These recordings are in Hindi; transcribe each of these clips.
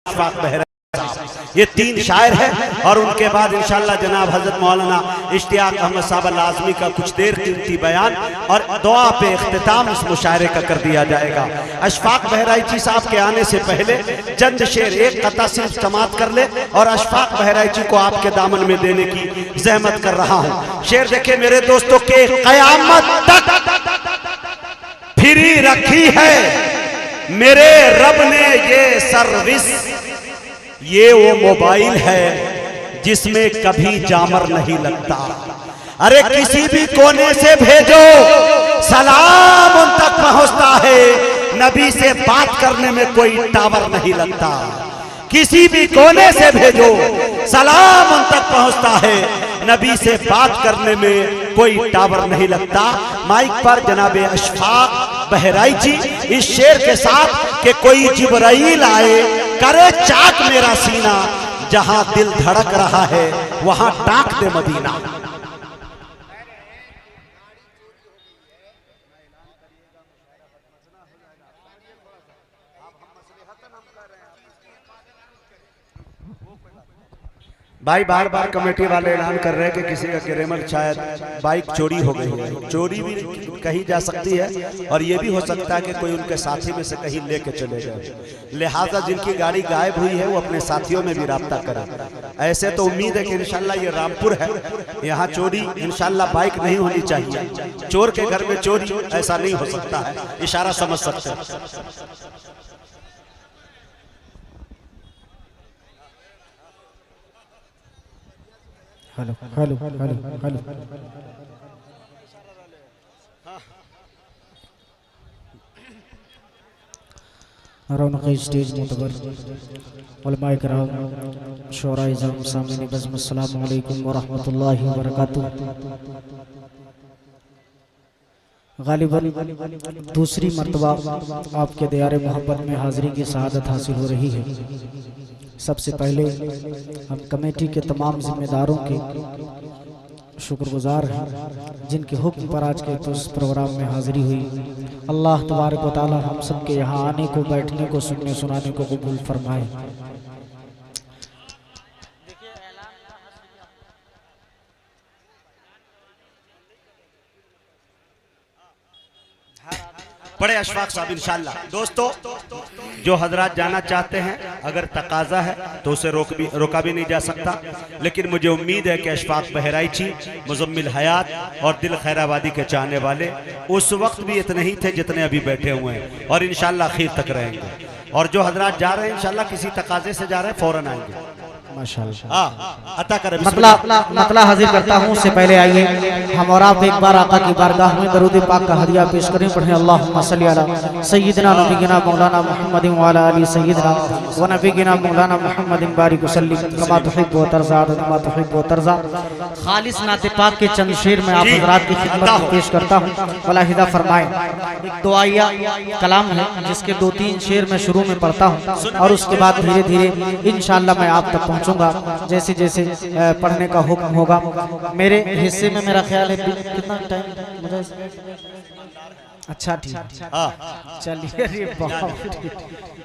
अशफाक बहराइची, ये तीन शायर हैं। और उनके बाद इंशाअल्लाह जनाब हजरत मौलाना इश्तियाक अहमद साहब लाजमी का कुछ देर कीमती बयान और दुआ पे इख्तिताम इस मुशायरे का कर दिया जाएगा। अशफाक बहराइची साहब के आने से पहले चंद शेर एक कता सिर्फ समाप्त कर ले और अशफाक बहराइची को आपके दामन में देने की जहमत कर रहा हूँ। शेर देखे मेरे दोस्तों के कयामत तक फ्री रखी है मेरे रब ने ये सर्विस, ये वो मोबाइल है जिसमें कभी जामर नहीं लगता। अरे किसी भी कोने से भेजो सलाम उन तक पहुंचता है, नबी से बात करने में कोई टावर नहीं लगता। किसी भी कोने से भेजो सलाम उन तक पहुंचता है, नबी से बात करने में कोई टावर नहीं लगता। माइक पर जनाबे अशफाक बहराइची इस शेर के साथ कि कोई जिब्राइल आए करे चाक मेरा सीना, जहां दिल धड़क रहा है वहां टाक दे मदीना। भाई बार बार कमेटी वाले ऐलान कर रहे हैं कि किसी का ग्रेमर शायद बाइक चोरी हो गई है। चोरी भी कहीं जा सकती है और ये भी हो सकता है कि कोई उनके साथी में से कहीं लेके चले जाए। लिहाजा जिनकी गाड़ी गायब हुई है वो अपने साथियों में भी राब्ता करें। ऐसे तो उम्मीद है कि इंशाल्लाह ये रामपुर है, यहाँ चोरी इंशाल्लाह बाइक नहीं होनी चाहिए। चोर के घर में चोरी ऐसा नहीं हो सकता है, इशारा समझ सकते हैं। हेलो हेलो हेलो हेलो रौनक स्टेज मुतबर उलमाए किराम शोराए इज़ाम सामीन बज़्म, अस्सलामु अलैकुम व रहमतुल्लाहि व बरकातुहू। गालिबन दूसरी मर्तबा आपके दियारे मोहब्बत में हाज़िरी की शहादत हासिल हो रही है। सबसे पहले हम कमेटी के तमाम जिम्मेदारों के शुक्रगुजार हैं जिनके हुक्म पर आज के तो इस प्रोग्राम में हाजिरी हुई। अल्लाह तबारक व तआला हम सब के यहाँ आने को, बैठने को, सुनने सुनाने को कबूल फरमाए। बड़े अशफाक साहब इंशाल्लाह। दोस्तों जो हजरात जाना चाहते हैं, अगर तकाजा है तो उसे रोका भी नहीं जा सकता, लेकिन मुझे उम्मीद है कि अशफाक बहराइची, मुजम्मिल हयात और दिल खैराबादी के चाहने वाले उस वक्त भी इतने ही थे जितने अभी बैठे हुए हैं और इंशाल्लाह आखिर तक रहेंगे। और जो हजरात जा रहे हैं इंशाल्लाह किसी तकाजे से जा रहे हैं फौरन आएंगे माशाअल्लाह। अता करें। मतला हाजिर करता हूँ। उससे पहले आइए हम और आप एक बार आका की बारगाह में दरूद पाक का हदिया पेश करें। पढ़ें अल्लाहुम्मा सल्ली अला सय्यिदना नबीना मौलाना मुहम्मदिन व अला आलि सय्यिदना व नबीना मौलाना मुहम्मदिन बारिक वसल्लिम कमा तुहिब्बु व तर्ज़ा कमा तुहिब्बु व तर्ज़ा। खालिस नात पाक के चंद शेर में आप हज़रात की खिदमत में पेश करता हूँ। वलाहिदा फरमाए। एक दुआया कलाम है जिसके 2-3 शेर मैं शुरू में पढ़ता हूँ और उसके बाद धीरे धीरे इंशाअल्लाह मैं आप तक जैसे जैसे पढ़ने का हुक्म होगा। मेरे हिस्से में मेरा ख्याल है कितना टाइम मुझे? अच्छा ठीक, चलिए।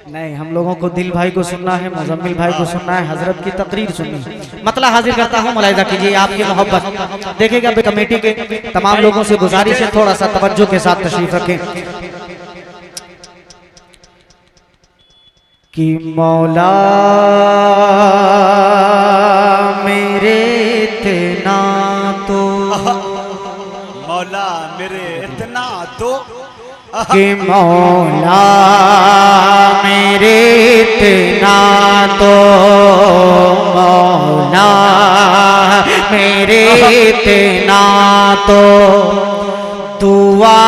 नहीं, हम लोगों को दिल भाई को सुनना है, मुजम्मिल भाई को सुनना है, हजरत की तकरीर सुननी है। मतलब हाजिर करता हूँ, मुलाहिजा कीजिए आपकी मोहब्बत देखिएगा। कमेटी के तमाम लोगों से गुजारिश है थोड़ा सा तवज्जो के साथ तशरीफ रखें कि मौला मेरे इतना तो, मौला मेरे इतना तो, कि मौला मेरे इतना तो, मौला मेरे इतना तो दुआ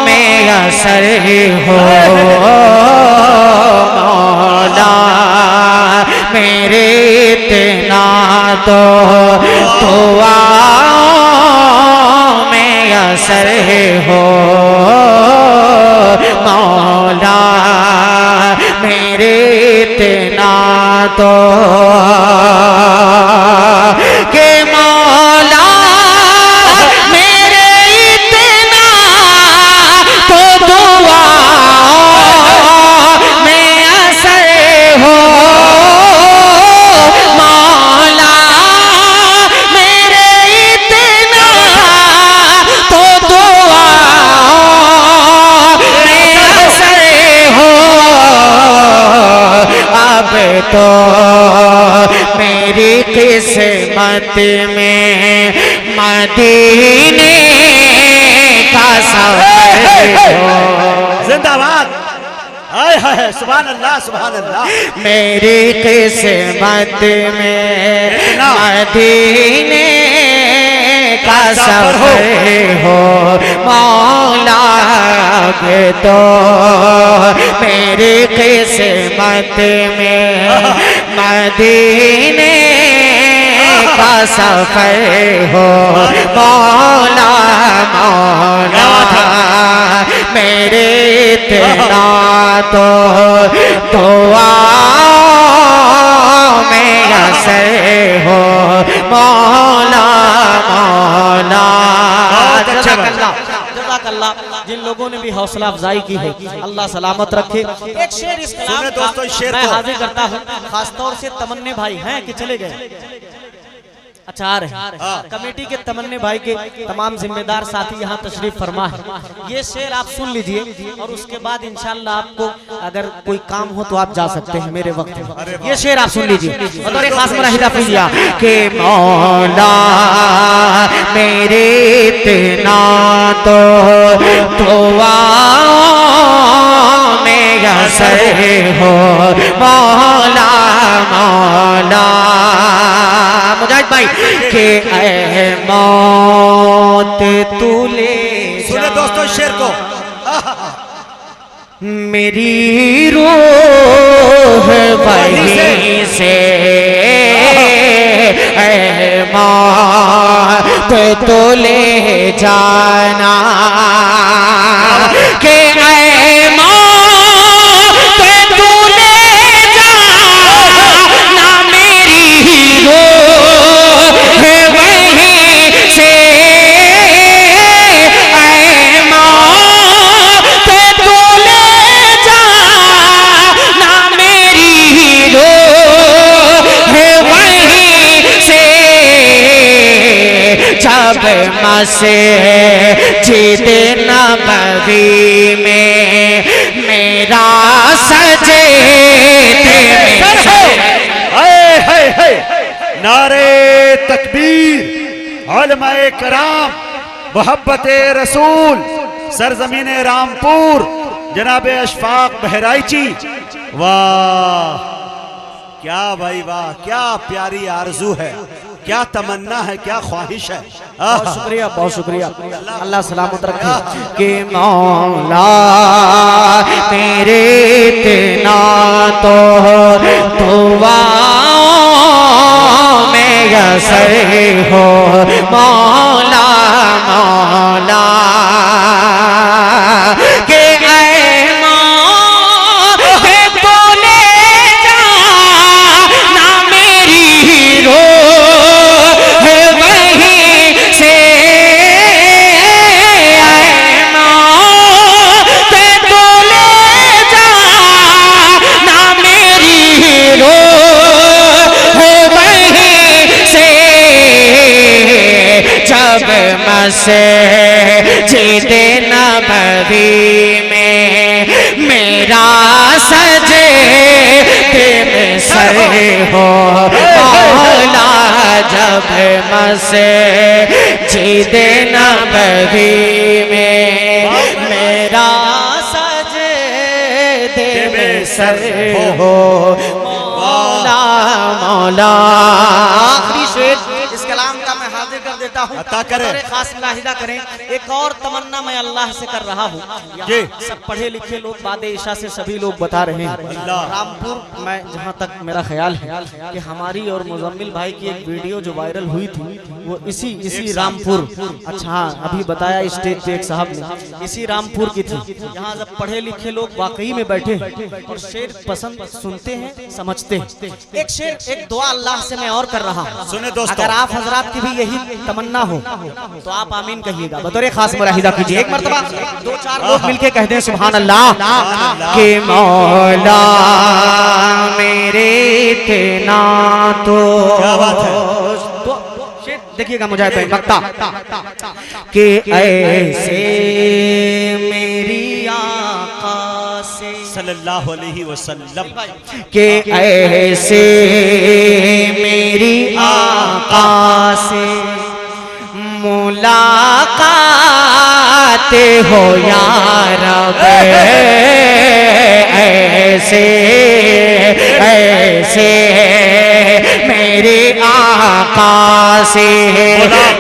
में असर हो। मौला मेरे इतना तो दुआ में असर हो। मौला मेरे इतना तो के मौला मेरे इतना तो दुआ में असर मत में मदीने का सफर हो। जिंदाबाद, हाय हाय, सुभान अल्लाह सुभान अल्लाह। मेरी किस्मत में मदीने का सफर हो मौला के तो मेरी किस्मत में मदीने का सफर हो मौला मौला मेरे इतना तो दुआ में असर हो मौला मौला। जज़ाकल्लाह। जिन लोगों ने भी हौसला अफजाई की है अल्लाह सलामत रखे। एक शेर इस कलाम का मैं हाजिर करता हूँ, खासतौर से तमन्ने भाई हैं कि चले गए, अच्छा आ रहे कमेटी के तमन्ने भाई के तमाम जिम्मेदार साथी यहाँ तशरीफ फरमा है। ये शेर आप सुन लीजिए और उसके बाद इंशाल्लाह आपको अगर कोई काम हो तो आप जा सकते हैं मेरे वक्त में। ये शेर आप सुन लीजिए बतौर खास मराहिदा फिजिया के मौला मेरे इतना तो दुआ में असर हो मौला मौला। मुजाहिद भाई के ऐ मौत तू ले सुने दोस्तों शेर को, मेरी रूह वहीं से ऐ मौत तू ले जाना के ऐ मौत तू ले जाना मेरी रूह वहीं से ऐ मौत तू ले जाना मेरी रूह वहीं से जब मस्जिद नबवी में मेरा सजे नारे तकबीर, उलमाए कराम, मोहब्बते रसूल, सरजमीन रामपुर, जनाबे अशफाक बहराइची। वाह क्या भाई वाह, क्या प्यारी आरजू है, क्या तमन्ना है, क्या ख्वाहिश है। बहुत शुक्रिया बहुत शुक्रिया, अल्लाह सलामत रखे कि मौला मेरे इतना तो दुआ में असर हो मौला मौला के मस्जिद नबवी में मेरा सजे में सर हो मौला जब मस्जिद नबवी में मेरा सजे में सर हो मौला मौला। आखिरी शेर इस कलाम का मैं हाजिर कर देता हूँ, खास मुलाहिदा करें। एक और तमन्ना मैं अल्लाह से कर रहा हूँ, सब पढ़े लिखे लोग बाद ईशा से सभी लोग बता रहे हैं रामपुर में, जहाँ तक मेरा ख्याल है कि हमारी और मुजम्मिल भाई की एक वीडियो जो वायरल हुई थी वो इसी रामपुर, अच्छा हाँ अभी बताया स्टेज पे एक साहब ने, इसी रामपुर की थी। यहाँ जब पढ़े लिखे लोग वाकई में बैठे और शेर पसंद सुनते हैं समझते हैं। एक शेर एक दुआ अल्लाह से मैं और कर रहा हूँ, सुने दोस्तों, अगर आप हजरात की भी यही तमन्ना हो तो आप आमीन कहिएगा बतौर खास मुलाहिदा कीजिए। एक मरतबा दो चार लोग मिलके कहते हैं सुभान अल्लाह के मौला मेरे इतना तो देखिएगा मुझे तो मक्ता कि ऐसे मेरी आका से सल्लल्लाहु अलैहि वसल्लम के ऐसे मेरी आका से मुलाकात हो या रब, ऐसे ऐसे मेरे आका से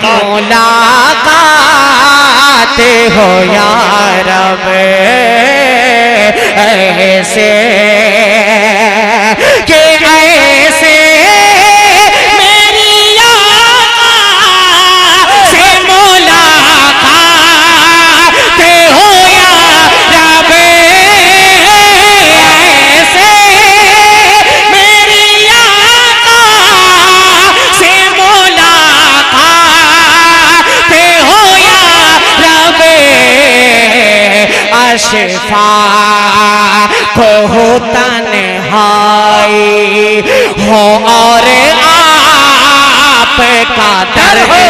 मुलाकात हो या रब, ऐसे के ऐसे मेरी आका से मुलाकात हो या रब, ऐसे मेरी आका से मुलाकात हो या रब, अशफा को हो तन्हाई हो और आप का दर हो।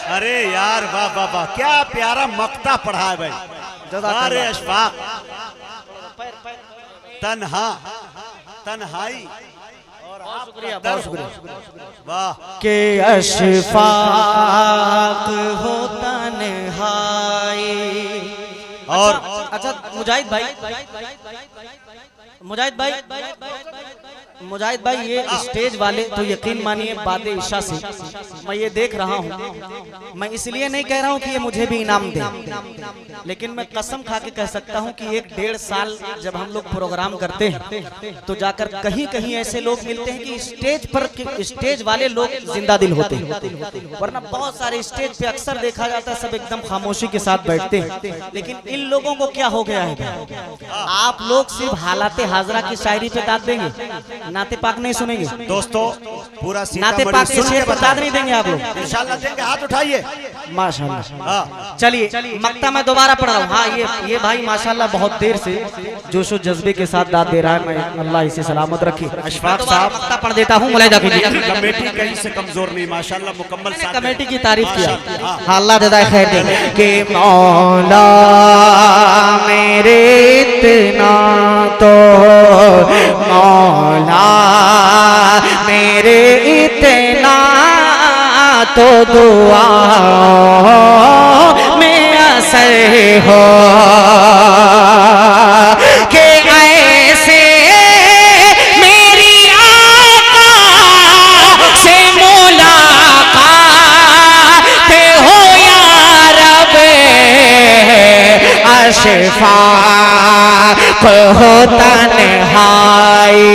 अरे यार वाह वाह वाह, क्या प्यारा मक्ता पढ़ा है भाई। अरे अशफाक, तन्हा तन्हाई और शुक्रिया, बहुत शुक्रिया। वाह के अशफाक हो तन्हाई। और अच्छा मुजाहिद भाई, मुजाहिद भाई ये स्टेज वाले तो यकीन मानिए बाद ईशा से मैं ये देख रहा हूँ। मैं इसलिए नहीं कह रहा हूँ कि ये मुझे भी इनाम दे, लेकिन मैं कसम खा के कह सकता हूँ कि 1-1.5 साल जब हम लोग प्रोग्राम करते हैं तो जाकर कहीं कहीं ऐसे लोग मिलते हैं कि स्टेज पर स्टेज वाले लोग जिंदा दिल होते हैं, वरना बहुत सारे स्टेज पे अक्सर देखा जाता है सब एकदम खामोशी के साथ बैठते हैं। लेकिन इन लोगों को क्या हो गया है, आप लोग सिर्फ हालाते हाजरा की शायरी पे दाद देंगे, नाते पाक नहीं सुनेंगे। दोस्तों पूरा नाते पाक के शेर पर दाद नहीं देंगे आप लोग, इंशाल्लाह देंगे। हाथ उठाइए माशाल्लाह। हाँ। चलिए मक्ता मैं दोबारा पढ़ रहा हूँ। हाँ ये भाई माशाल्लाह बहुत देर से जोशो जज्बे के साथ दाद दे रहा है। मैं अल्लाह इसे सलामत रखे। अशफाक साहब मक्ता पढ़ देता हूँ, मुलाहिदा कीजिए। कमेटी कहीं से कमजोर नहीं, माशाल्लाह मुकम्मल साथ कमेटी की तारीफ किया, हाँ। अल्लाह जज़ाए खैर दे। कि मौला मेरे इतना तो मौला मेरे इतना तो दुआ में असर हो कि ऐसे मेरी आका से मुलाकात हो या रब, अशफाक हो तन्हाई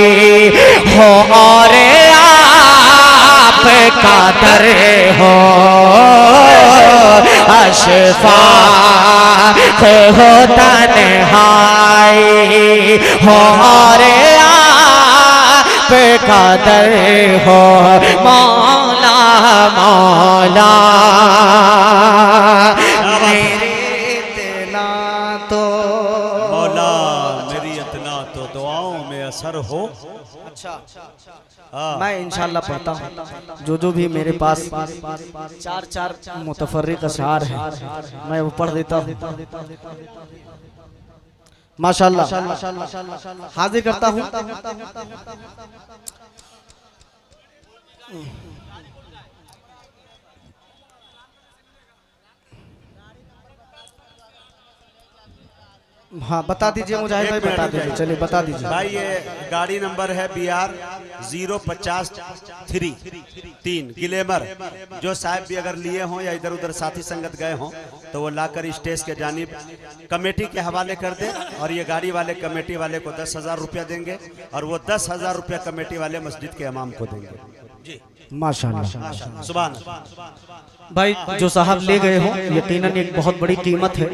हो और आप का दर हो, अशफाक हो तन्हाई हो और आप का दर हो। मौला मौला मेरे इतना तो मौला मेरी इतना तो दुआओं में असर हो। अच्छा हाँ। मैं इंशाल्लाह पढ़ता हूँ। जो भी मेरे पास 4 मुतफर्रिक अशआर हैं मैं वो पढ़ देता हूँ माशाल्लाह। हाजिर करता हूँ। हाँ बता दीजिए मुजाहिद भाई, बता दीजिए। चलिए बता दीजिए भाई। ये गाड़ी नंबर है BR 053 ग्लैमर। जो साहब भी अगर लिए हों या इधर उधर साथी संगत गए हों तो वो लाकर स्टेज के जानिब कमेटी के हवाले कर दे, और ये गाड़ी वाले कमेटी वाले को 10,000 रुपया देंगे और वो 10,000 रुपया कमेटी वाले मस्जिद के इमाम को देंगे जी। माशाल्लाह। सुभान भाई जो साहब ले गए हो यकीनन एक बहुत बड़ी कीमत है,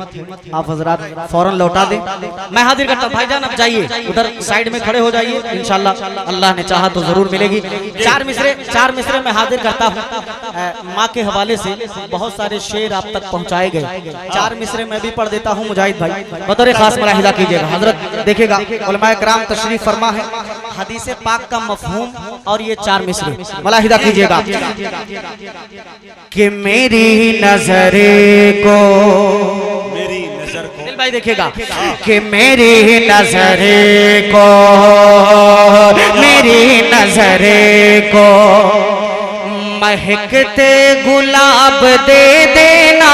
आप हजरात फौरन लौटा दें। मैं हाजिर करता हूँ। भाईजान अब जाइए, उधर साइड में खड़े हो जाइए, इंशाल्लाह अल्लाह ने चाहा तो जरूर मिलेगी। 4 मिसरे मैं हाजिर करता हूँ। माँ के हवाले से बहुत सारे शेर आप तक पहुँचाए गए, 4 मिसरे मैं भी पढ़ देता हूँ। मुजाहिद भाई बतौर खास मुलाहिदा कीजिएगा। हजरत देखिएगा उलमाए कराम तशरीफ फरमा है, हदीस पाक का मफहूम और ये 4 मिसरे मुलाहिदा कीजिएगा। कि मेरी नजर को मेरी नजर को भाई भाई देखिएगा कि मेरी नजर को महकते गुलाब दे देना,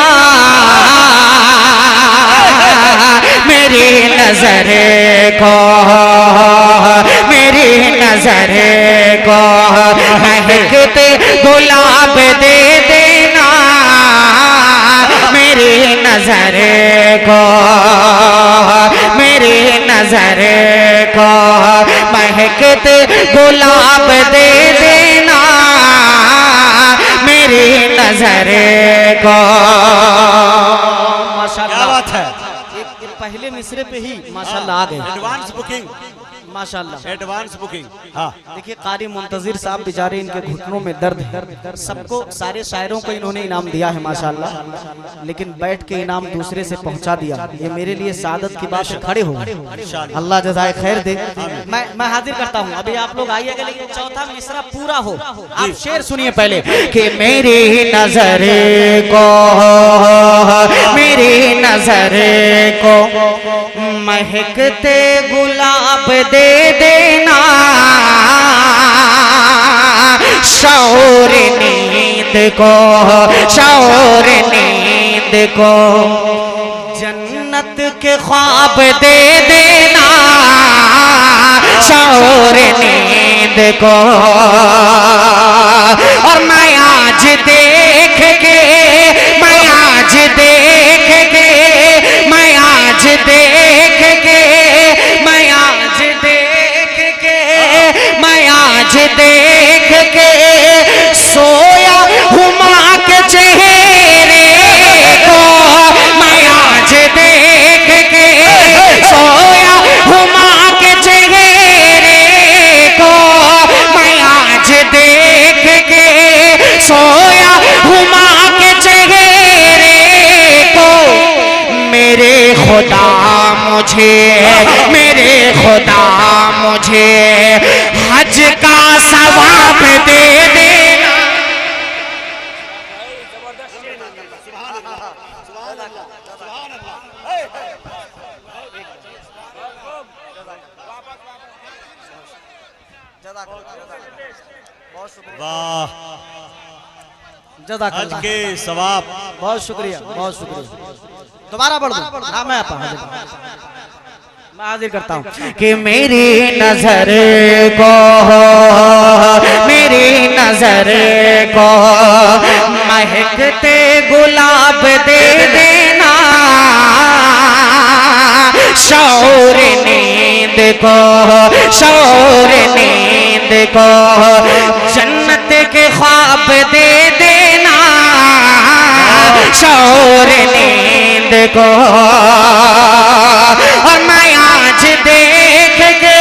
मेरी नजर को महकते गुलाब दे देना, मेरी नजर को महकते गुलाब दे देना, मेरी नजर को। क्या बात है। पहले मिसरे पे ही माशाल्लाह आ गए। एडवांस बुकिंग, माशाल्लाह एडवांस बुकिंग। हाँ देखिए कारी मुंतजिर साहब बेचारे, इनके घुटनों में दर्द है। सबको सारे शायरों को इन्होंने इनाम दिया है माशाल्लाह, लेकिन बैठ के इनाम दूसरे से पहुंचा दिया। ये मेरे लिए सादत की बात है। खड़े हो, अल्लाह जज़ाए खैर दे। मैं हाजिर करता हूँ, अभी आप लोग आइएगा, लेकिन चौथा मिसरा पूरा हो। आप शेर सुनिए पहले कि मेरी नजर को महकते गुलाब दे देना, शौर नींद को जन्नत के ख्वाब दे देना, शौर नींद को। और मैं आज देख के सोया हूँ माँ के चेहरे को, मैं आज देख के सोया हूँ माँ के चेहरे को, मैं आज देख के सोया हूँ माँ के चेहरे को। मेरे खुदा मुझे हज का सवाब दे देना। वाह, जज़ाकल्लाह, हज के सवाब। बहुत शुक्रिया, बहुत शुक्रिया। दोबारा बढ़ दो। हाँ मैं हाजिर करता हूँ कि मेरी नजर को महकते गुलाब दे देना, शौर नींद को जन्नत के ख्वाब दे देना, शौर नींद को। और मैं आज देख के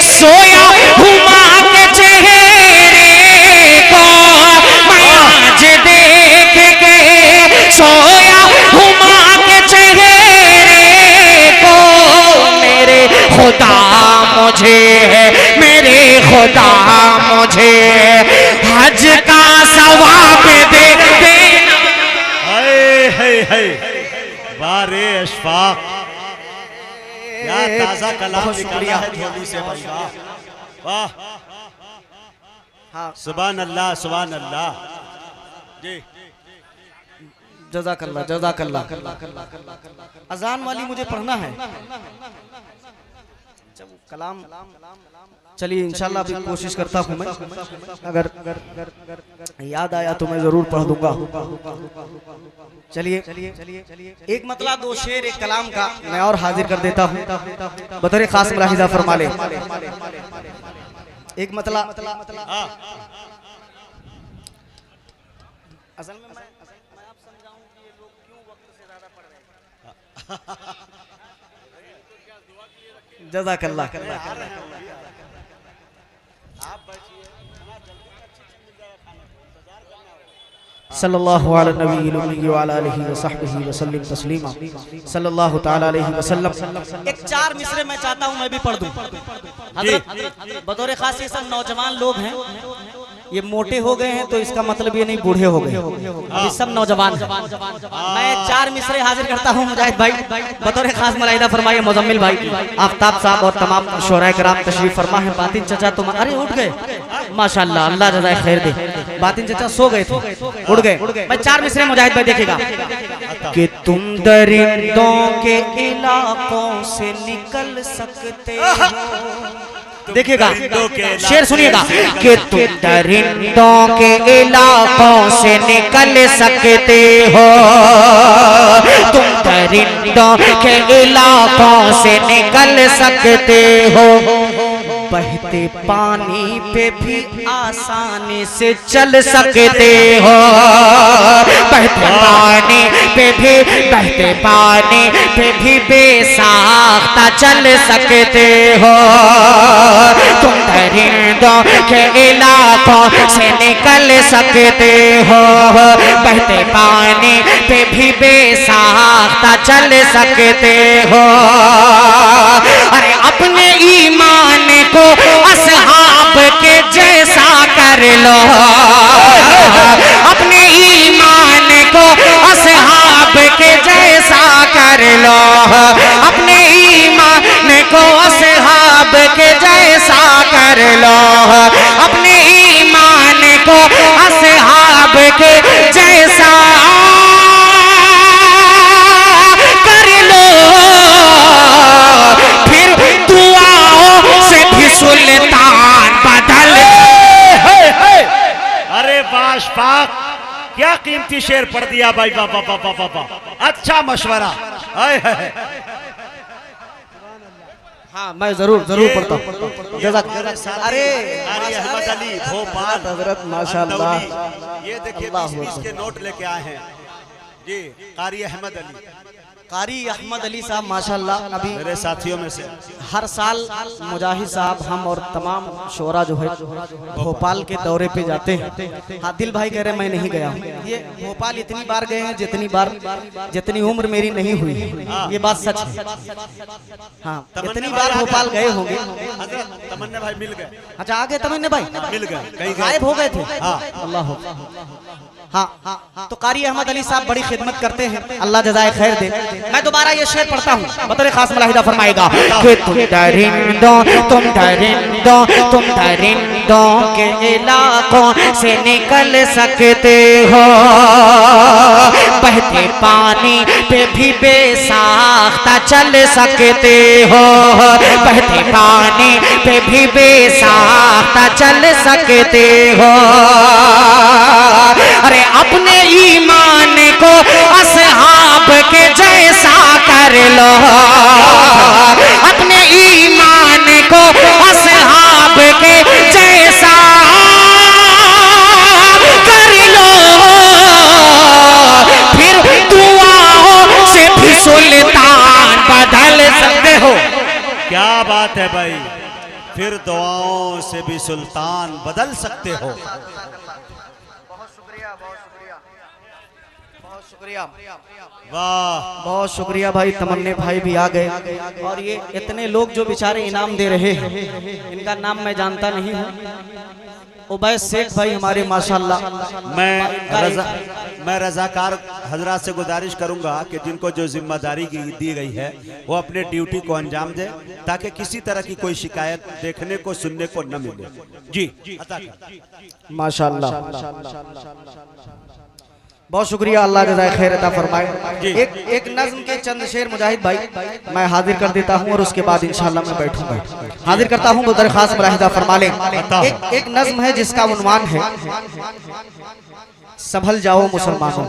सोया हूँ माँ के चेहरे को, मैं आज देख के सोया हूँ माँ के चेहरे को। मेरे खुदा मुझे हज का सवाब दे देना। बारे अशफाक, क्या ताजा कलाम निकला है झोली से भाई। वाह, हाँ, सुभान अल्लाह, सुभान अल्लाह जी। जज़ाकल्लाह, जज़ाकल्लाह। अजान वाली मुझे पढ़ना है कलाम। चलिए इंशाल्लाह अभी कोशिश करता हूँ मैं, अगर याद आया तो मैं जरूर पढ़ दूंगा। चलिए एक मतला दो शेर एक कलाम का मैं और हाजिर कर देता हूँ, बतौर खास मुलाहिजा फरमा ले। एक मतला असल में मैं आप समझाऊं कि ये लोग क्यों वक्त से ज्यादा पढ़ रहे हैं। जज़ाकल्लाह। सल्लल्लाहु अलैहि व आलिहि व सहबिहि व सल्लम तस्लीमा। सल्लल्लाहु तआला अलैहि वसल्लम। एक चार मिसरे मैं चाहता हूं मैं भी पढ़ दूं। हजरत बतौर खास ये सब नौजवान लोग हैं, ये मोटे हो गए हैं तो इसका मतलब ये नहीं बूढ़े हो गए, अभी सब नौजवान हैं। मैं 4 मिसरे हाजिर करता हूँ मुजाहिद भाई, बतौर खास मलाइदा फरमाइए मुजम्मिल भाई, आफ्ताब साहब और तमाम शोराए कराम तशरीफ फरमा है। बातिन चचा तुम अरे उठ गए, माशाल्लाह, अल्लाह जज़ाए खैर दे। बातिन चचा सो गए थे, उठ गए। मैं 4 मिसरे मुजाहिद भाई देखिएगा कि तुम दरिंदों के इलाकों से निकल सकते हो, देखिएगा शेर सुनिएगा कि तुम दरिंदों के इलाकों से निकल सकते हो, तुम दरिंदों के इलाकों से निकल सकते हो, बहते पानी पे भी आसानी से चल सकते हो, बहते पानी पे भी बेसाख्ता चल सकते हो, तुम दरिंदों के इलाकों से निकल सकते हो, बहते पानी पे भी बेसाख्ता चल सकते हो। अरे अपने ईमान को असहाब के जैसा कर लो, अपने ईमान को असहाब के जैसा कर लो, अपने ईमान को असहाब के जैसा कर लो, अपने ईमान को असहाब के जैसा कर लो, फिर दुआओं से भी सुल्तान बदल। अरे बाशफाक, क्या कीमती शेर पढ़ दिया भाई, बाबा बाबा बाबा, अच्छा मशवरा। हाँ मैं जरूर पढ़ता हूँ। अरे अहमद अली भोपाल हजरत माशाल्लाह, ये देखिए 20 के नोट लेके आए हैं जी, कारी अहमद अली। कारी अहमद अली साहब माशाल्लाह, अभी मेरे साथियों में से हर साल मुजाहिद साहब हम और तमाम शोरा जो है भोपाल के दौरे पे जाते हैं। हाँ दिल भाई कह रहे मैं नहीं गया हूँ, ये भोपाल इतनी बार गए हैं जितनी उम्र मेरी नहीं हुई, ये बात सच है। हाँ इतनी बार भोपाल गए होंगे। तमन्ना भाई मिल गए? अच्छा आ गए तमन्ना भाई, मिल गए, कहीं गायब हो गए थे। अल्लाह हाँ तो कारी अहमद अली साहब बड़ी खिदमत करते हैं, अल्लाह जज़ाए खैर दे। मैं दोबारा ये शेर पढ़ता हूँ, बतौर खास मुलाहिदा फरमाएगा कि तुम दरिंदों के इलाकों से निकल सकते हो, बहते पानी पे भी बेसाख्ता चल सकते हो, बहते पानी पे भी बेसाख्ता चल सकते हो। अरे अपने ईमान को असहाब के जैसा कर लो, अपने ईमान को असहाब के जैसा कर लो, फिर दुआओं से भी सुल्तान बदल सकते हो। क्या बात है भाई, फिर दुआओं से भी सुल्तान बदल सकते हो। वाह बहुत शुक्रिया भाई, तमन्ने भाई भी आ गए, और ये इतने लोग जो बेचारे इनाम दे रहे हैं, इनका नाम मैं जानता नहीं हूँ। उबैस शेख भाई हमारे माशाल्लाह, मैं रजाकार हजरात से गुजारिश करूंगा कि जिनको जो जिम्मेदारी दी गई है वो अपने ड्यूटी को अंजाम दे, ताकि किसी तरह की कोई शिकायत देखने को सुनने को न मिले। जी माशाल्लाह बहुत शुक्रिया, अल्लाह जज़ाए खैर अता फरमाए। एक नज्म के चंद शेर मुजाहिद भाई मैं हाजिर कर देता हूँ, और उसके बाद इंशाल्लाह मैं बैठूंगा। हाजिर करता हूँ, दरख्वास्त मुलाहिदा फरमा लें। एक नज्म है जिसका उन्वान है संभल जाओ मुसलमानों।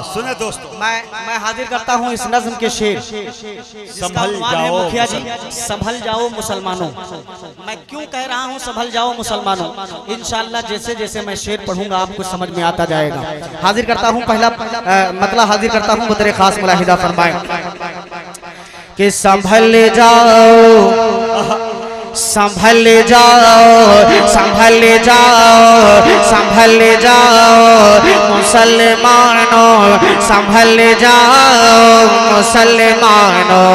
सुने दोस्तों, मैं हाजिर करता हूँ इस नज्म के शेर, संभल जाओ मुखिया जी, संभल जाओ मुसलमानों। मैं क्यों कह रहा हूँ संभल जाओ मुसलमानों, इंशाल्लाह जैसे जैसे मैं शेर पढ़ूंगा आपको समझ में आता जाएगा। हाजिर करता हूँ पहला मतलब हाजिर करता हूँ बतौर खास मुलाहिदा फरमाए कि संभल जाओ संभल जाओ संभल जाओ संभल जाओ मुसलमानों संभल जाओ, मुसलमानों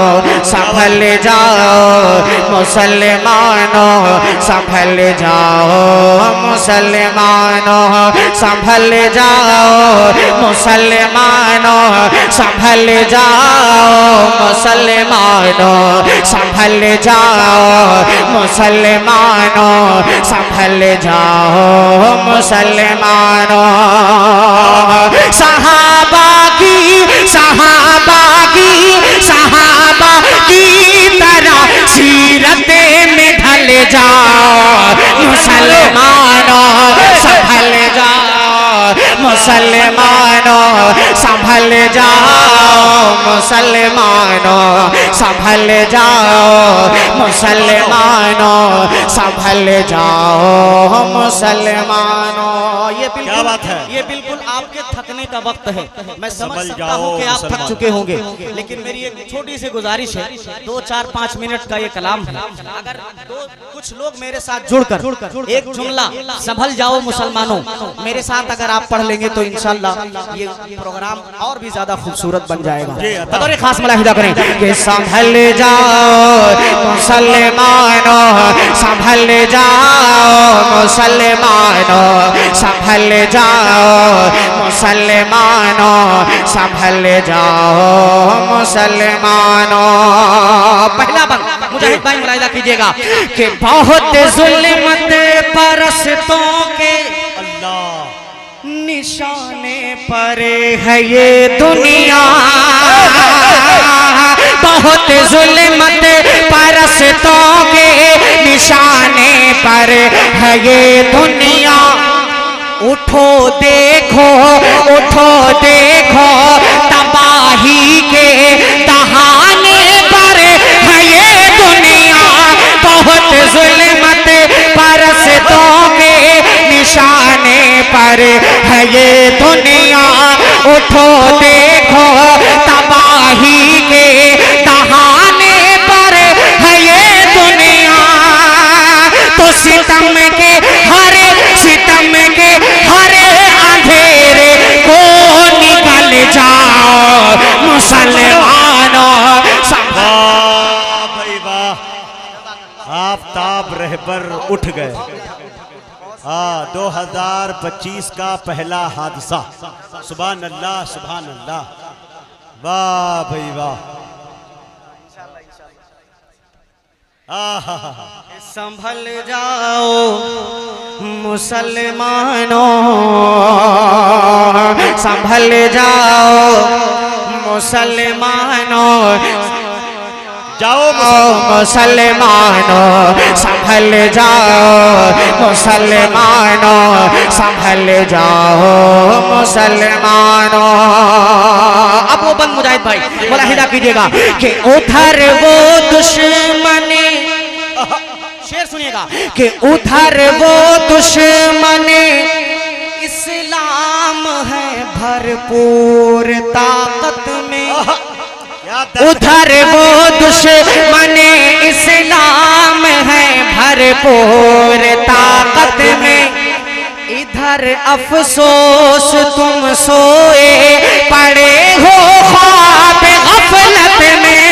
संभल जाओ, मुसलमानों संभल जाओ, मुसलमानों संभल जाओ, मुसलमानों संभल जाओ, मुसलमानों संभल जाओ, मुसलमानों संभल जाओ, मुसलमानों। सहाबा की तरह सीरत में ढल जाओ, मुसलमानों संभल जाओ, मुसलमानों संभल जाओ, मुसलमानों संभल जाओ, मुसलमानों संभल जाओ, मुसलमानों। ये क्या बात है? ये बिल्कुल आपके थकने का वक्त है। मैं समझ संभल सकता जाओ हूँ कि आप थक मुसलमान। चुके होंगे, लेकिन मेरी एक छोटी सी गुजारिश है, 2, 4, 5 मिनट का ये कलाम है। अगर कुछ लोग मेरे साथ जुड़कर एक जुमला संभल जाओ मुसलमानों मेरे साथ अगर आप पढ़ लेंगे तो इंशाल्लाह ये प्रोग्राम और भी ज्यादा खूबसूरत बन जाएगा। बतौर खास मुलाहिदा करें कि संभल जाओ मुसलमानों, संभल जाओ मुसलमानों, संभल जाओ मुसलमानों, संभल जाओ मुसलमानों। पहला बंद मुजाहिद भाई मुलाहिदा कीजिएगा कि बहुत जुल्मत परस्तों के निशाने पर है ये दुनिया, बहुत जुल्मत परस्तों के निशाने पर है ये दुनिया। उठो देखो तबाही के दहाने पर है ये दुनिया, बहुत जुल्मत परस्तों के निशाने पर है ये दुनिया। उठो देखो तबाही के दहाने पर है ये दुनिया। तो सितम के हर अंधेरे को निकल जाओ मुसलमानों। वाह भाई वाह, आफताब रहबर उठ गए। 2025 का पहला हादसा। सुभान अल्लाह, सुभान अल्लाह। वाह भाई वाह। संभल जाओ मुसलमानों, संभल जाओ मुसलमानों, जाओ मुसलमानों, संभल जाओ मुसलमानों, संभल जाओ मुसलमानों। अब वो बंद मुजाहिद भाई मुलाहिदा कीजिएगा कि उधर वो दुश्मन, शेर सुनिएगा कि उधर वो दुश्मन इस्लाम है भरपूर ताकत में, उधर वो दुश्मन इस्लाम है भरपूर ताकत में। इधर अफसोस तुम सोए पड़े हो ख्वाब गफलत में,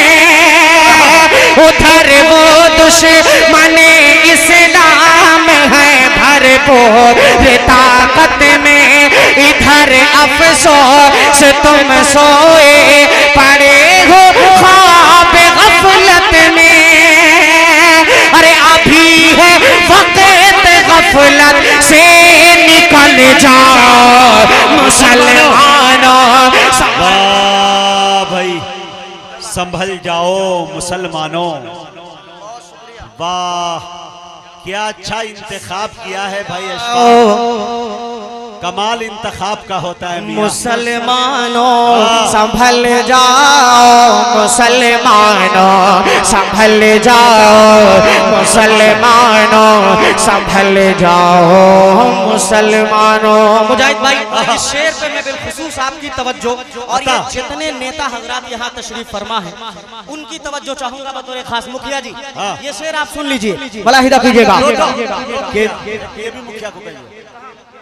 उधर वो दुश्मन इस्लाम है भरपूर ताकत में। इधर अफसोस तुम सोए पड़े हो ख्वाब गफलत में। अरे अभी है वक्त गफलत से निकल जाओ मुसलमानों। वाह भाई, संभल जाओ मुसलमानों। वाह, क्या अच्छा इंतखाब किया है भाई अशफाक। कमाल इंतखाब का होता है मियां। मुसलमानों संभल जाओ, मुसलमानों संभल जाओ, मुसलमानों संभल जाओ, मुसलमानों। मुजाहिद भाई इस शेर पे मैं बिलखुसूस आपकी तवज्जो और ये जितने नेता हजरात यहाँ तशरीफ फरमा है उनकी तवज्जो चाहूंगा बतौर खास। मुखिया जी ये शेर आप सुन लीजिए, मुलाहिदा कीजिएगा। ये भी मुखिया को कहिए।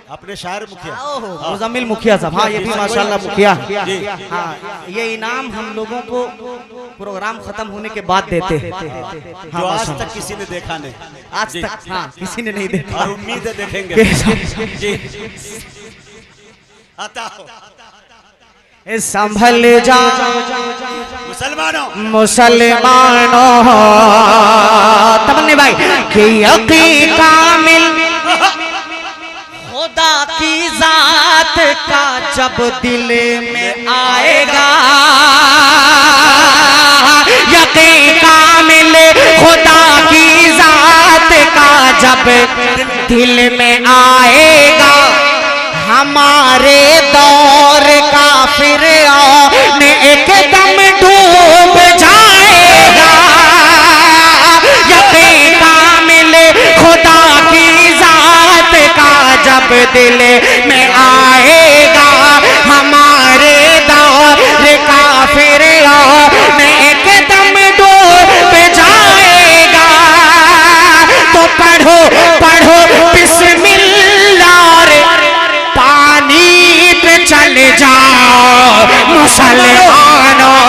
अपने शायर मुखिया मुजम्मिल मुखिया साहब, हाँ ये भी माशाल्लाह मुखिया है। हाँ ये इनाम हम लोगों को प्रोग्राम खत्म होने के बाद देते हैं, जो आज तक किसी ने देखा नहीं, आज तक हाँ किसी ने नहीं देखा और उम्मीद है देखेंगे जी। आता संभल जा मुसलमानों तमन्ने भाई कि यकीन कामिल खुदा की जात का जब दिल में आएगा, यकीन कामिल खुदा की जात का जब दिल में आएगा, हमारे दौर का फिर ने एकदम डूब जाएगा, यकीन कामिल खुदा की जात का जब दिल में आएगा, हमारे दौर का फिर ने एकदम डूब जाएगा। तो पढ़ो पढ़ो बिस्मिल्लाह रे पानी पे चल जाओ मुसलमानों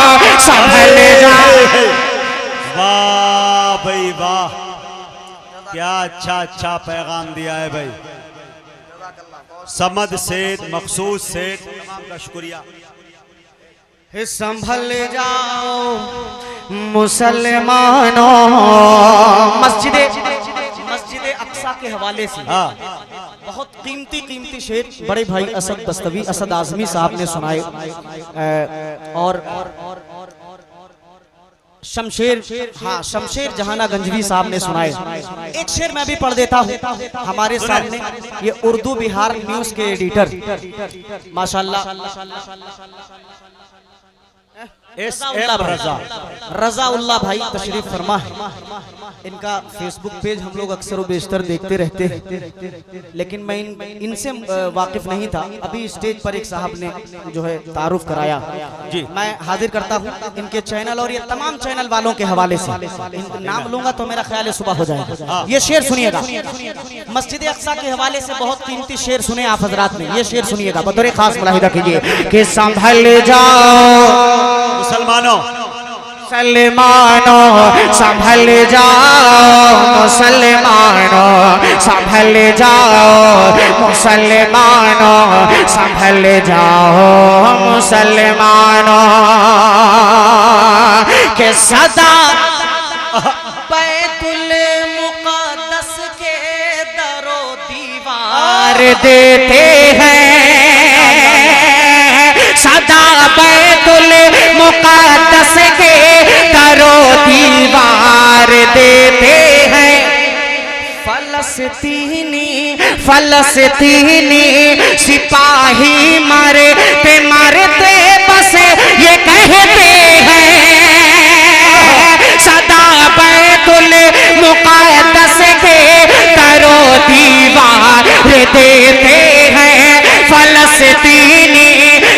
संभल जाओ। वाह भाई वाह, क्या अच्छा पैगाम दिया है भाई। समद सेठ, मखसूस सेठ, तमाम का शुक्रिया। संभल जाओ मुसलमानों। मस्जिद अक्सा के हवाले से बहुत कीमती शेर बड़े भाई असद दस्तवी, असद आजमी साहब ने सुनाए, और शमशेर, हाँ शमशेर जहाना गंजवी साहब ने सुनाए। एक शेर मैं भी पढ़ देता हूँ हमारे सामने। ये उर्दू बिहार न्यूज के एडिटर माशाल्लाह रज़ाउल्लाह भाई तशरीफ फरमा है। इनका फेसबुक पेज हम लोग अक्सर बेशतर देखते रहते हैं, लेकिन मैं इनसे वाकिफ नहीं था। अभी स्टेज पर एक साहब ने जो है तारुफ कराया जी, मैं हाजिर करता हूँ इनके चैनल और ये तमाम चैनल वालों के हवाले से। नाम लूंगा तो मेरा ख्याल है सुबह हो जाएगा। ये शेर सुनिएगा, मस्जिद अक्सा के हवाले से बहुत कीमती शेर सुने आप हजरात ने। ये शेर सुनिएगा, बतौर खास मुलाहिदा कीजिए कि संभल जाओ मुसलमानों संभल जाओ मुसलमानों संभल जाओ मुसलमानों संभल जाओ मुसलमानों के सदा बैतुल मुक़द्दस के दरो दीवार देते हैं, सदा बैतुल मुक़द्दस के दरो दीवार देते हैं। फलस्तीनी सिपाही मरते मरते बस ये कहते हैं, सदा बैतुल मुक़द्दस के दरो दीवार देते हैं। फलस्तीनी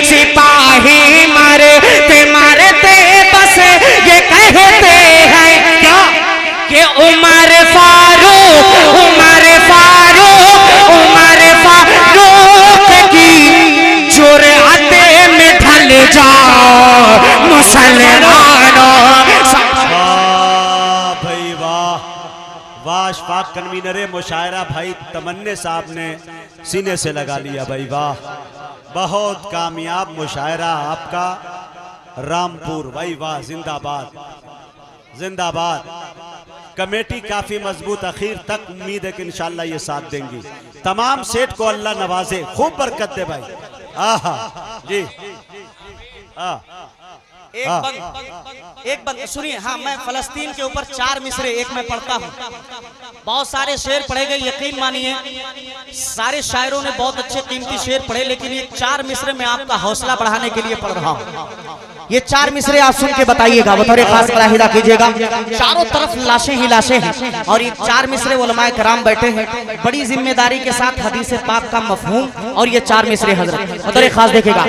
सिपाही मरते मरते बस ये कहते हैं क्या कि उमर फारूक की जुर्अत में ढल जाओ मुसलमानों। वाह भाई वाह वाह, अशफाक कन्वीनर मुशायरा भाई तमन्ने साहब ने सीने से लगा लिया भाई। वाह, बहुत कामयाब मुशायरा आपका रामपुर भाई। वाह, जिंदाबाद जिंदाबाद। कमेटी काफी मजबूत, आखिर तक उम्मीद है कि इंशाल्लाह ये साथ देंगी। तमाम सेठ को अल्लाह नवाजे, खूब बरकत दे भाई। आहा जी एक बंद सुनिए। हाँ, मैं फलस्तीन के ऊपर 4 मिसरे एक मैं पढ़ता हूँ। बहुत सारे शेर पढ़े गए, यकीन मानिए सारे शायरों ने बहुत अच्छे कीमती शेर पढ़े, लेकिन ये 4 मिसरे में आपका हौसला बढ़ाने के लिए पढ़ रहा हूँ। ये 4 मिसरे आप सुन के बताइएगा, बतौर खास मुलाहिदा कीजिएगा। चारों तरफ लाशें ही लाशें हैं और ये 4 मिसरे उलमाए कराम बैठे हैं बड़ी जिम्मेदारी के साथ हदीस पाक का मफहूम। और ये 4 मिसरे हजरत बतौर खास देखेगा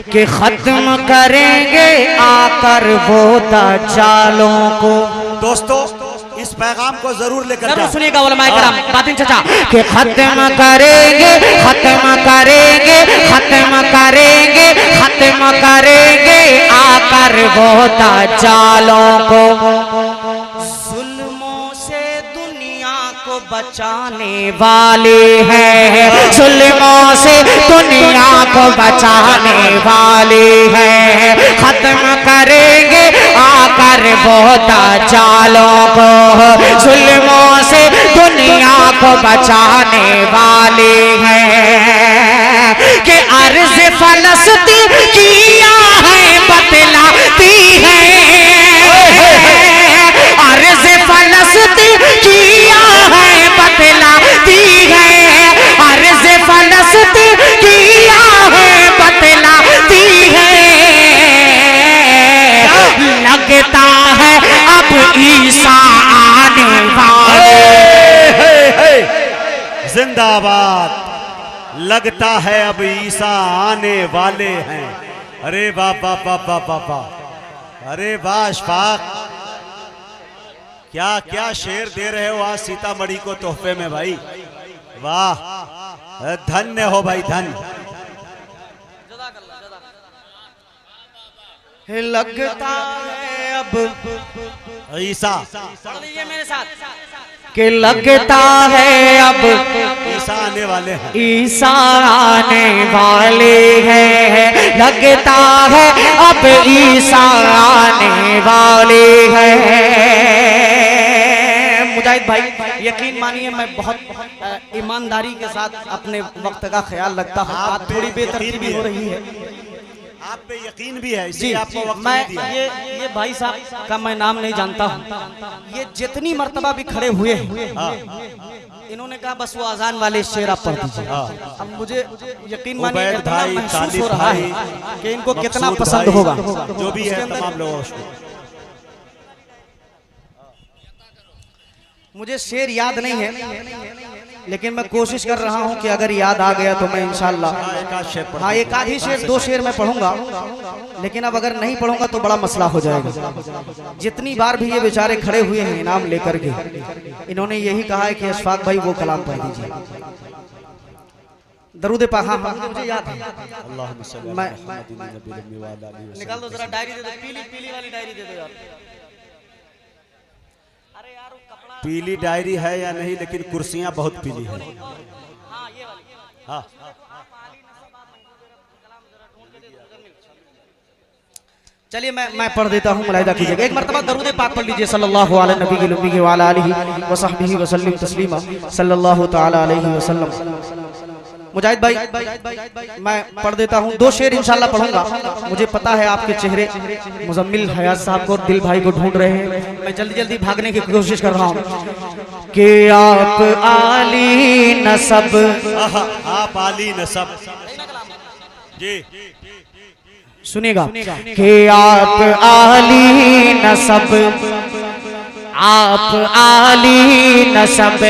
कि खत्म करेंगे आकर वो दज्जालों को। दोस्तों इस पैगाम को जरूर लेकर जरूर जाए। सुनिएगा उलमाए कराम बातिन चचा कि खत्म करेंगे खत्म करेंगे खत्म करेंगे खत्म करेंगे आकर वो दज्जालों को, जुल्मों से दुनिया को बचाने वाले हैं, जुल्मों से दुनिया को बचाने वाले हैं, खत्म करेंगे आकर वो दज्जालों को, जुल्मों से दुनिया को बचाने वाले हैं, कि अर्ज़ फ़लस्तीन किया है बतलाती है, अर्ज़ फ़लस्तीन किया है बतलाती है, अर्ज़ फ़लस्तीन किया है बतलाती है, लगता है अब ईसा आने वाले, जिंदाबाद। लगता है अब ईसा आने वाले हैं। अरे वाह वाह वाह वाह वाह वाह, अरे वाह अशफाक, क्या क्या शेर दे रहे हो आज सीतामढ़ी को तोहफे में भाई, वाह धन्य हो भाई धन्य। लगता है अब ईसा मेरे साथ कि लगता है अब ईसा आने वाले हैं, ईसा आने वाले हैं, लगता है अब ईसा आने वाले हैं। मुजाहिद भाई यकीन मानिए मैं बहुत ईमानदारी के साथ अपने वक्त का ख्याल रखता हूँ, बात थोड़ी बेतरतीबी हो रही है, आप पे यकीन भी है जी, आपको वक्त मैं नहीं दिया। ये भाई साहब का मैं नाम नहीं जानता हूँ, ये जितनी मर्तबा भी खड़े हुए हैं इन्होंने कहा बस वो अजान वाले शेर आप पढ़ दीजिए। अब मुझे यकीन मानिए उबैद इतना भाई, महसूस तालिब हो रहा भाई, है कि इनको कितना मकसूद पसंद भाई, होगा, जो भी उसके है अंदर तमाम लोगों को। मुझे शेर याद नहीं है, लेकिन मैं कोशिश कर रहा हूं कि अगर याद आ गया तो मैं इंशाल्लाह हाँ एक आधी शेर दो शेर मैं पढ़ूंगा, लेकिन अब अगर नहीं पढ़ूंगा तो बड़ा मसला हो जाएगा। जितनी बार भी ये बेचारे खड़े हुए हैं इनाम लेकर के, इन्होंने यही कहा है कि अशफाक भाई वो कलाम पढ़ दीजिए, दरूद पाक। हाँ मुझे याद है, मैं निकाल दो जरा डायरी दे दो, पीली वाली डायरी दे दो यार। पीली डायरी है या नहीं, लेकिन कुर्सियां बहुत पीली है। हाँ चलिए मैं पढ़ देता हूँ, मुलाहिदा कीजिएगा। एक मरतबा दरूद पाक पढ़ लीजिए सल्लल्लाहु अलैहि नबी व अला आलिहि व सहबिहि व सल्लम तस्लीमा सल्लल्लाहु तआला अलैहि वसल्लम। मुजाहिद भाई मैं पढ़ देता हूँ, दो शेर इंशाल्लाह पढ़ूंगा। मुझे पता है आपके चेहरे मुजम्मिल हयात साहब को, दिल भाई को ढूंढ रहे हैं, मैं जल्दी जल्दी भागने की कोशिश कर रहा हूँ कि आप आली नसब, आप आली नसब जी सुनिएगा कि आप आली नसब, आप आली नसब,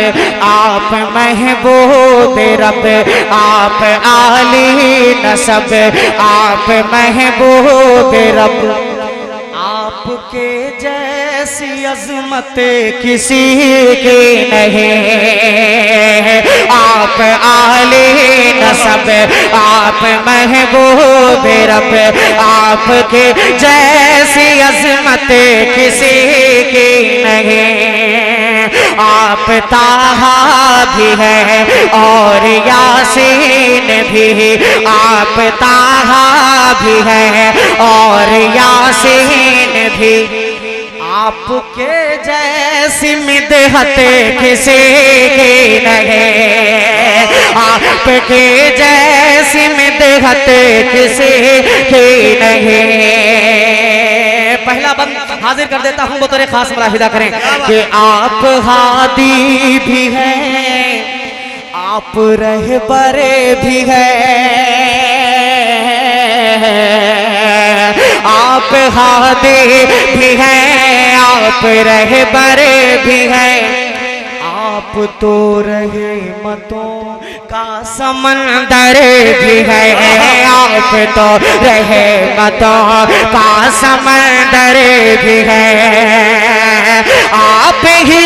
आप महबूब रब, आप आली नसब, आप महबूब रब, आपके जैसी अजमत किसी की नहीं, आप आली नसब, आप महबूब रब, आपके जैसी अजमत किसी की नहीं, आप ताहा भी है और यासीन भी, आप ताहा भी है और यासीन भी, आपके जैसी मिदहत किसी की नहीं, आपके जैसी मिदहत किसी की नहीं। पहला बंद हाजिर कर देता हूँ, बतौर खास मुलाहिदा करें कि आप हादी भी हैं, आप रहबरे भी हैं, आप हादी भी हैं, आप रहबरे भी हैं, आप आप तो रहे मतों का समंदर भी है, आप तो रहे मतों का समंदर भी है। आप ही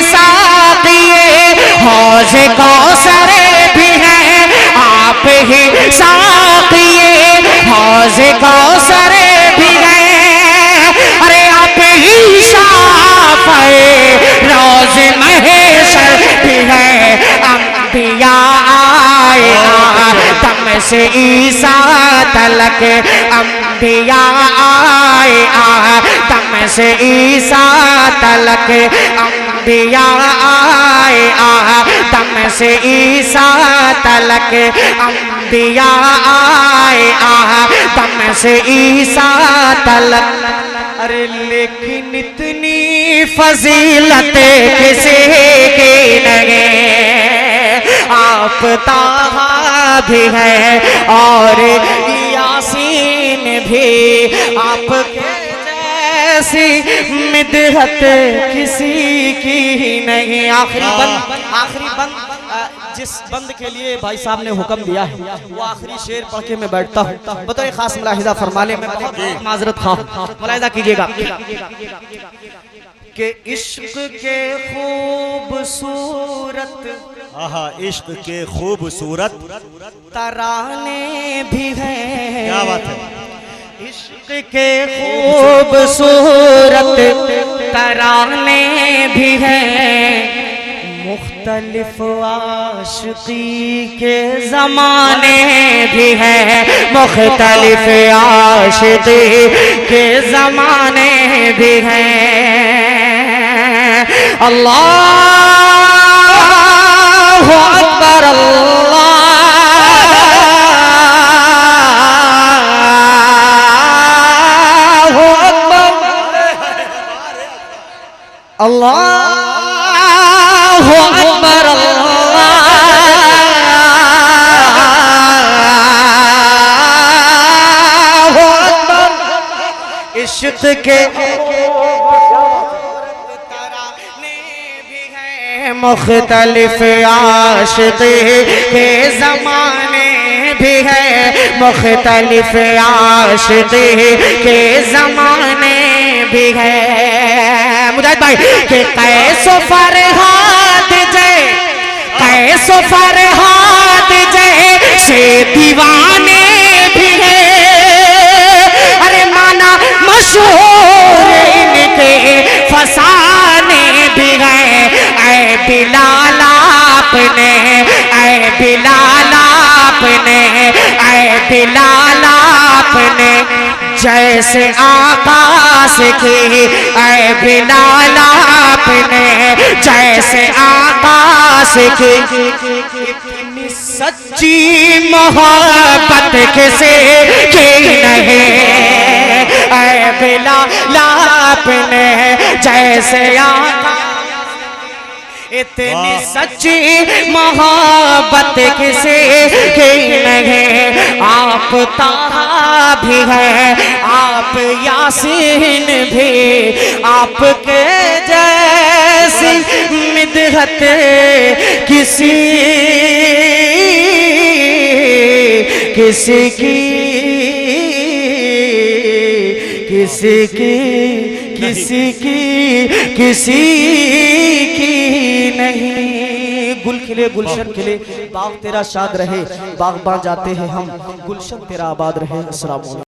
साक़िए हौज़ कौसर भी है, आप ही साक़िए हौज़ कौसर भी है। अरे आप ही शाफ़ए रोज़ महशर भी है। अंबिया आए आदम से ईसा तलक, अंबिया आए आदम से ईसा तलक, अंबिया आए आदम से ईसा तलक, अंबिया आए आदम से ईसा तलक। अरे लेकिन इतनी फजीलत किसी की नहीं, आप ताहा भी है और यासीन भी, आपके जैसी मिदहत किसी की नहीं। आखिरी बंद जिस बंद के लिए भाई साहब ने हुक्म दिया है वो आखिरी शेर पढ़ के मैं बैठता हूँ। बताइए खास मुलाहिजा फरमा ले, मैं बहुत माजरत खां, मुलाहिजा कीजिएगा कि इश्क के खूबसूरत, आहा, इश्क के खूबसूरत तराने भी हैं। क्या बात है। इश्क के खूबसूरत तराने भी हैं, मुख्तलिफ आशिकी के ज़माने भी हैं, मुख्तलिफ आशिकी के ज़माने भी हैं। अल्लाहु अकबर, अल्लाहु अकबर, अल्लाहु अकबर, अल्लाहु अकबर। इश्क के मुख्तलिफ आशिक़ी के ज़माने भी है, मुख्तलिफ आशिक़ी के ज़माने भी है। मुजाहिद भाई के कैसो फरहाद जय, कैसो फरहाद जय से दीवाने भी है। अरे माना मशहूर इनके फसाने भी है। ऐ बिलाल आपने, ऐ बिलाल आपने, ऐ बिलाल आपने जैसे आकाश की, ऐ बिलाल आपने जैसे आकाश की। इतनी सच्ची मोहब्बत किसे की नहीं, ऐ बिलाल आपने जैसे आकाश। इतनी सच्ची मोहब्बत किसे की नहीं, आप ताहा भी है, आप यासीन भी, आपके जैसी मिदहत किसी की नहीं। गुल खिले गुलशन खिले, बाग तेरा शाद रहे, बागबान जाते हैं हम, गुलशन तेरा आबाद रहे। अस्सलाम वालेकुम।